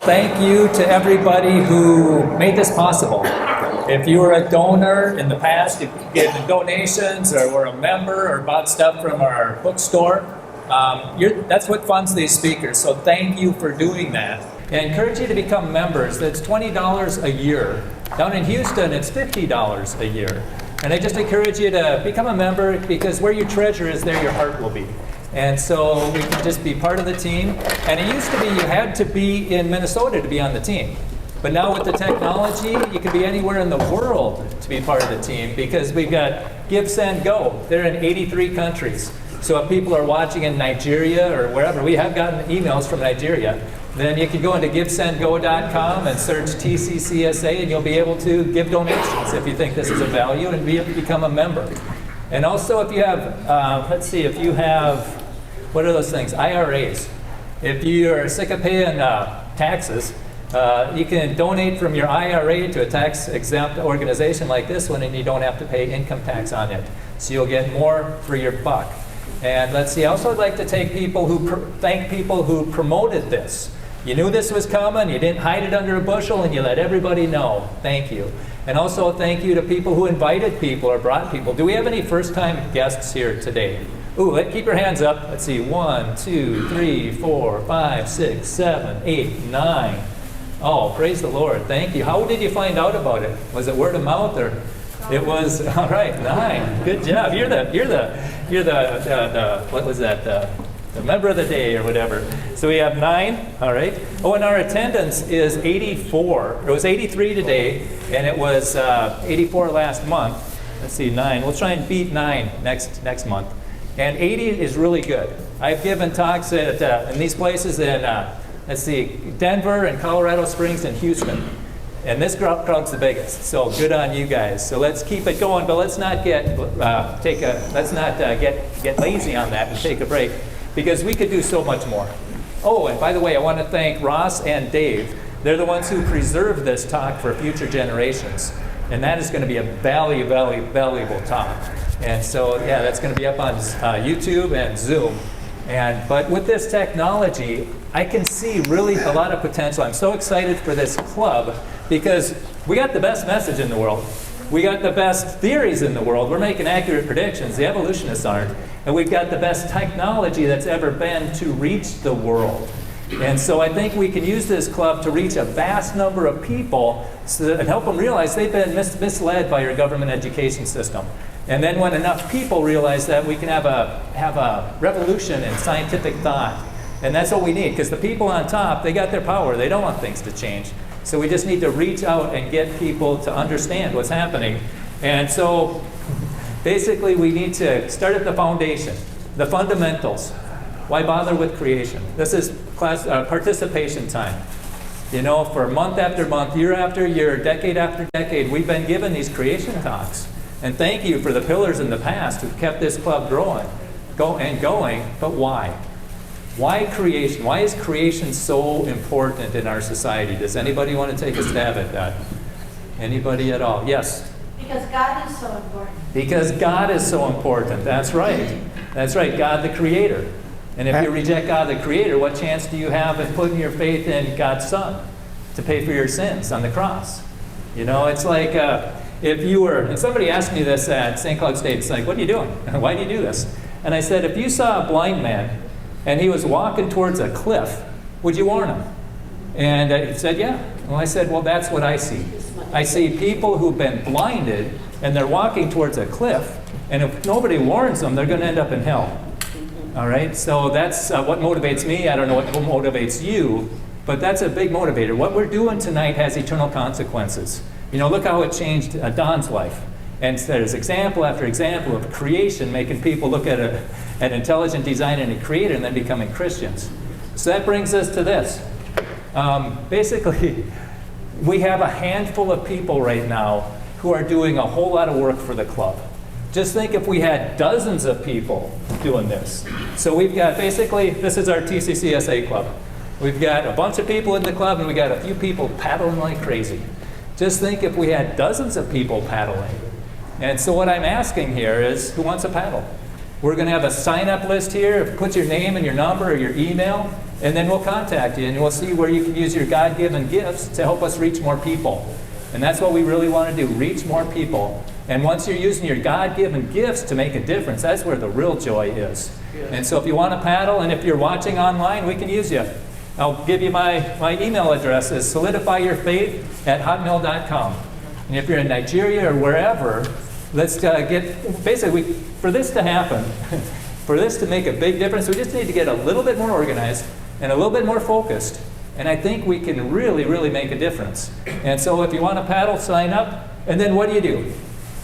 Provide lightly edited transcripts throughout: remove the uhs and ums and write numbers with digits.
Thank you to everybody who made this possible. If you were a donor in the past, if you gave donations or were a member or bought stuff from our bookstore, that's what funds these speakers. So thank you for doing that. I encourage you to become members. That's $20 a year. Down in Houston, it's $50 a year. And I just encourage you to become a member because where your treasure is, there your heart will be. And so we can just be part of the team. And it used to be you had to be in Minnesota to be on the team. But now with the technology, you can be anywhere in the world to be part of the team because we've got Give, Send, Go. They're in 83 countries. So if people are watching in Nigeria or wherever, we have gotten emails from Nigeria, then you can go into GiveSendGo.com and search TCCSA and you'll be able to give donations if you think this is of value and become a member. And also if you have, let's see, if you have, what are those things? IRAs. If you're sick of paying taxes, you can donate from your IRA to a tax-exempt organization like this one and you don't have to pay income tax on it. So you'll get more for your buck. And let's see, I also would like to thank people who promoted this. You knew this was coming, you didn't hide it under a bushel, and you let everybody know. Thank you. And also thank you to people who invited people or brought people. Do we have any first-time guests here today? Ooh, keep your hands up. Let's see, 1, 2, 3, 4, 5, 6, 7, 8, 9. Oh, praise the Lord. Thank you. How did you find out about it? Was it word of mouth or? It was, all right, 9. Good job. You're the what was that? The member of the day or whatever. So we have 9, all right. Oh, and our attendance is 84. It was 83 today, and it was 84 last month. Let's see, 9. We'll try and beat 9 next month. And 80 is really good. I've given talks in these places in, let's see, Denver and Colorado Springs and Houston. And this crowd's the biggest, so good on you guys. So let's keep it going, but let's not get lazy on that and take a break, because we could do so much more. Oh, and by the way, I want to thank Ross and Dave. They're the ones who preserved this talk for future generations, and that is going to be a valuable talk. And so, yeah, that's going to be up on YouTube and Zoom. But with this technology, I can see really a lot of potential. I'm so excited for this club because we got the best message in the world. We got the best theories in the world. We're making accurate predictions. The evolutionists aren't. And we've got the best technology that's ever been to reach the world. And so I think we can use this club to reach a vast number of people and help them realize they've been misled by your government education system. And then when enough people realize that, we can have a revolution in scientific thought. And that's what we need, because the people on top, they got their power. They don't want things to change. So we just need to reach out and get people to understand what's happening. And so basically we need to start at the foundation, the fundamentals. Why bother with creation? This is class participation time. You know, for month after month, year after year, decade after decade, we've been given these creation talks. And thank you for the pillars in the past who've kept this club going. But why? Why creation? Why is creation so important in our society? Does anybody want to take a stab at that? Anybody at all? Yes? Because God is so important. Because God is so important. That's right. That's right. God the Creator. And if you reject God the Creator, what chance do you have in putting your faith in God's Son to pay for your sins on the cross? You know, it's like if you were, and somebody asked me this at St. Cloud State, it's like, what are you doing? Why do you do this? And I said, if you saw a blind man and he was walking towards a cliff, would you warn him? And he said, yeah. Well, I said, well, that's what I see. I see people who've been blinded and they're walking towards a cliff, and if nobody warns them, they're going to end up in hell. All right, so that's what motivates me. I don't know what motivates you, but that's a big motivator. What we're doing tonight has eternal consequences. You know, look how it changed Don's life. And there's example after example of creation making people look at an intelligent designer and a creator and then becoming Christians. So that brings us to this. Basically, we have a handful of people right now who are doing a whole lot of work for the club. Just think if we had dozens of people doing this. So we've got, basically, this is our TCCSA club. We've got a bunch of people in the club and we got a few people paddling like crazy. Just think if we had dozens of people paddling. And so what I'm asking here is, who wants a paddle? We're going to have a sign-up list here. Put your name and your number or your email, and then we'll contact you, and we'll see where you can use your God-given gifts to help us reach more people. And that's what we really want to do, reach more people. And once you're using your God-given gifts to make a difference, that's where the real joy is. And so if you want to paddle, and if you're watching online, we can use you. I'll give you my email address is solidifyyourfaith@hotmail.com. And if you're in Nigeria or wherever, let's basically, for this to happen, for this to make a big difference, we just need to get a little bit more organized and a little bit more focused. And I think we can really, really make a difference. And so if you want to paddle, sign up. And then what do?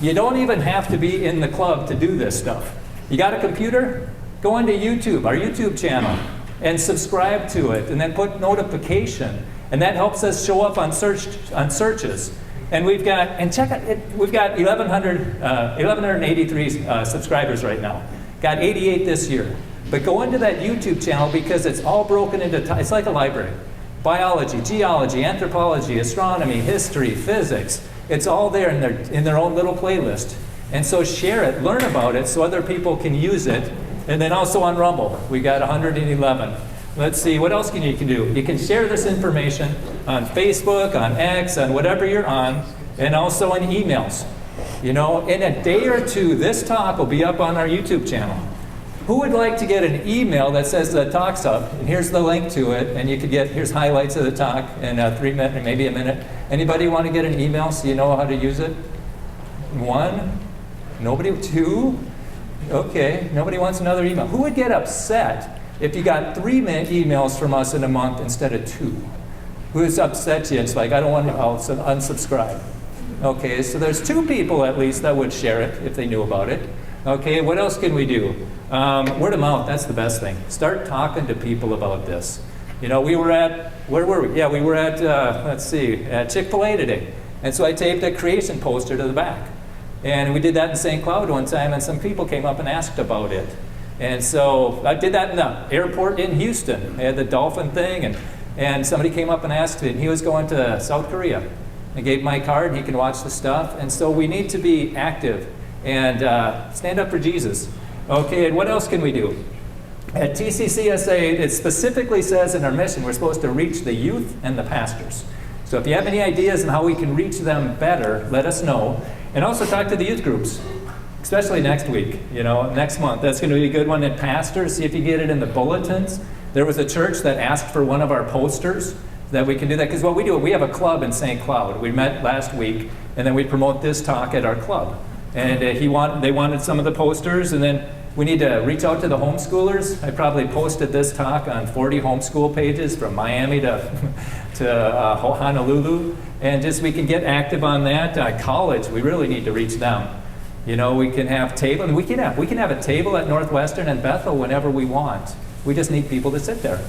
You don't even have to be in the club to do this stuff. You got a computer? Go into YouTube, our YouTube channel, and subscribe to it, and then put notification. And that helps us show up on searches. And we've got, and check it, we've got 1,183 subscribers right now. Got 88 this year. But go into that YouTube channel because it's all broken into, it's like a library. Biology, geology, anthropology, astronomy, history, physics. It's all there in their own little playlist. And so share it, learn about it so other people can use it. And then also on Rumble, we got 111. Let's see, what else can you do? You can share this information on Facebook, on X, on whatever you're on, and also in emails. You know, in a day or two, this talk will be up on our YouTube channel. Who would like to get an email that says the talk's up? And here's the link to it, and you could get, here's highlights of the talk in 3 minutes, maybe a minute. Anybody want to get an email so you know how to use it? 1? Nobody? 2? Okay, nobody wants another email. Who would get upset if you got 3 emails from us in a month instead of 2? Who's upset you? It's like, I don't want to, I'll unsubscribe. Okay, so there's 2 people at least that would share it if they knew about it. Okay, what else can we do? Word of mouth, that's the best thing. Start talking to people about this. You know, we were at, where were we? Yeah, we were at, at Chick-fil-A today. And so I taped a creation poster to the back. And we did that in St. Cloud one time, and some people came up and asked about it. And so I did that in the airport in Houston. I had the dolphin thing, and somebody came up and asked it, and he was going to South Korea. I gave my card, and he can watch the stuff. And so we need to be active and stand up for Jesus. Okay, and what else can we do? At TCCSA, it specifically says in our mission, we're supposed to reach the youth and the pastors. So if you have any ideas on how we can reach them better, let us know. And also talk to the youth groups, especially next week, you know, next month. That's going to be a good one. And pastors, see if you get it in the bulletins. There was a church that asked for one of our posters that we can do that. Because what we do, we have a club in St. Cloud. We met last week, and then we promote this talk at our club. And they wanted some of the posters, and then we need to reach out to the homeschoolers. I probably posted this talk on 40 homeschool pages from Miami to Honolulu, and just we can get active on that. College, we really need to reach them. You know, we can have table, and we can have a table at Northwestern and Bethel whenever we want. We just need people to sit there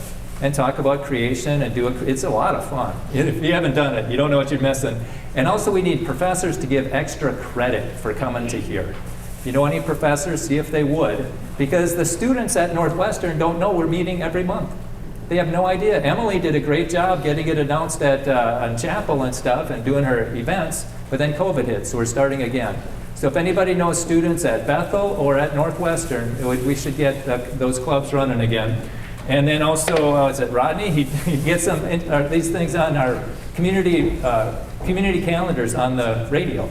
and talk about creation and do it. It's a lot of fun. If you haven't done it, you don't know what you're missing. And also we need professors to give extra credit for coming to here. If you know any professors, see if they would, because the students at Northwestern don't know we're meeting every month. They have no idea. Emily did a great job getting it announced at on chapel and stuff and doing her events, but then COVID hit, so we're starting again. So if anybody knows students at Bethel or at Northwestern, we should get those clubs running again. And then also, is it Rodney? He gets these things on our community calendars on the radio.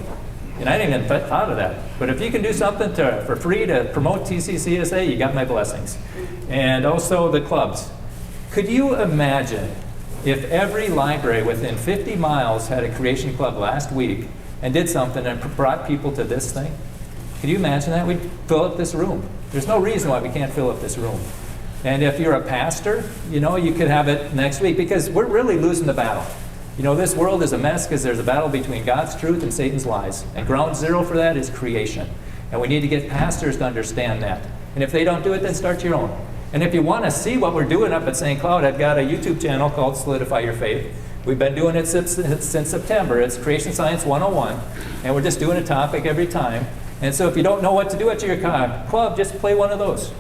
And I didn't even thought of that. But if you can do something for free to promote TCCSA, you got my blessings. And also the clubs. Could you imagine if every library within 50 miles had a creation club last week and did something and brought people to this thing? Could you imagine that? We'd fill up this room. There's no reason why we can't fill up this room. And if you're a pastor, you know, you could have it next week because we're really losing the battle. You know, this world is a mess because there's a battle between God's truth and Satan's lies. And ground zero for that is creation. And we need to get pastors to understand that. And if they don't do it, then start your own. And if you want to see what we're doing up at St. Cloud, I've got a YouTube channel called Solidify Your Faith. We've been doing it since September. It's Creation Science 101. And we're just doing a topic every time. And so if you don't know what to do at your club, just play one of those.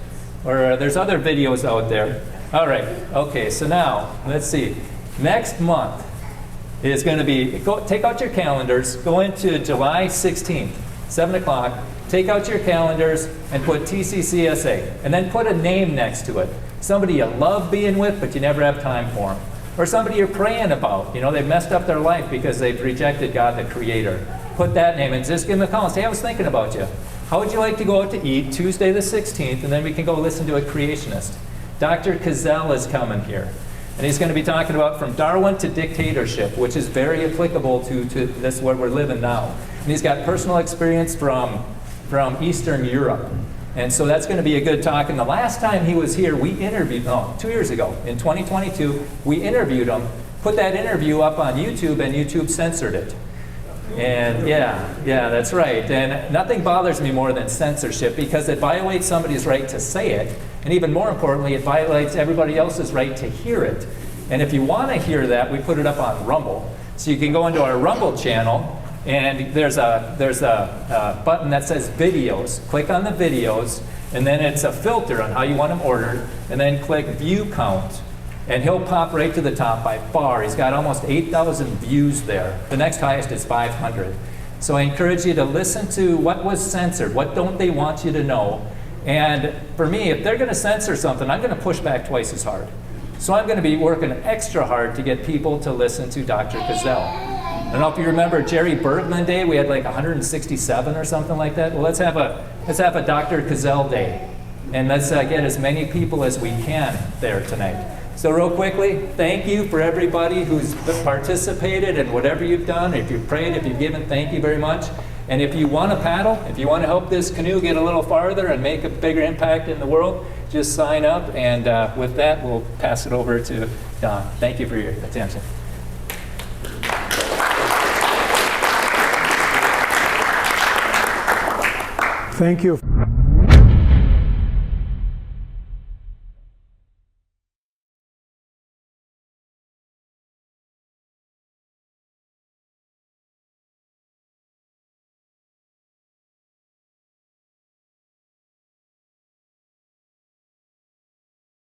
Or there's other videos out there. All right. Okay, so now, let's see. Next month is going to be, take out your calendars, go into July 16th, 7 o'clock. take out your calendars and put TCCSA, and then put a name next to it. Somebody you love being with, but you never have time for them. Or somebody you're praying about. You know, they've messed up their life because they've rejected God, the Creator. Put that name and just give them a call and say, hey, I was thinking about you. How would you like to go out to eat Tuesday the 16th, and then we can go listen to a creationist? Dr. Cazell is coming here. And he's going to be talking about from Darwin to dictatorship, which is very applicable to this, what we're living now. And he's got personal experience from Eastern Europe. And so that's going to be a good talk. And the last time he was here, we interviewed, 2 years ago, in 2022, we interviewed him, put that interview up on YouTube, and YouTube censored it. And yeah, that's right. And nothing bothers me more than censorship, because it violates somebody's right to say it. And even more importantly, it violates everybody else's right to hear it. And if you want to hear that, we put it up on Rumble. So you can go into our Rumble channel, and there's a button that says videos. Click on the videos, and then it's a filter on how you want them ordered, and then click view count. And he'll pop right to the top by far. He's got almost 8,000 views there. The next highest is 500. So I encourage you to listen to what was censored, what don't they want you to know. And for me, if they're going to censor something, I'm going to push back twice as hard. So I'm going to be working extra hard to get people to listen to Dr. Cazell. I don't know if you remember Jerry Bergman Day. We had like 167 or something like that. Well, let's have a Dr. Cazell Day, and let's get as many people as we can there tonight. So real quickly, thank you for everybody who's participated in whatever you've done. If you've prayed, if you've given, thank you very much. And if you want to paddle, if you want to help this canoe get a little farther and make a bigger impact in the world, just sign up. And with that, we'll pass it over to Don. Thank you for your attention. Thank you.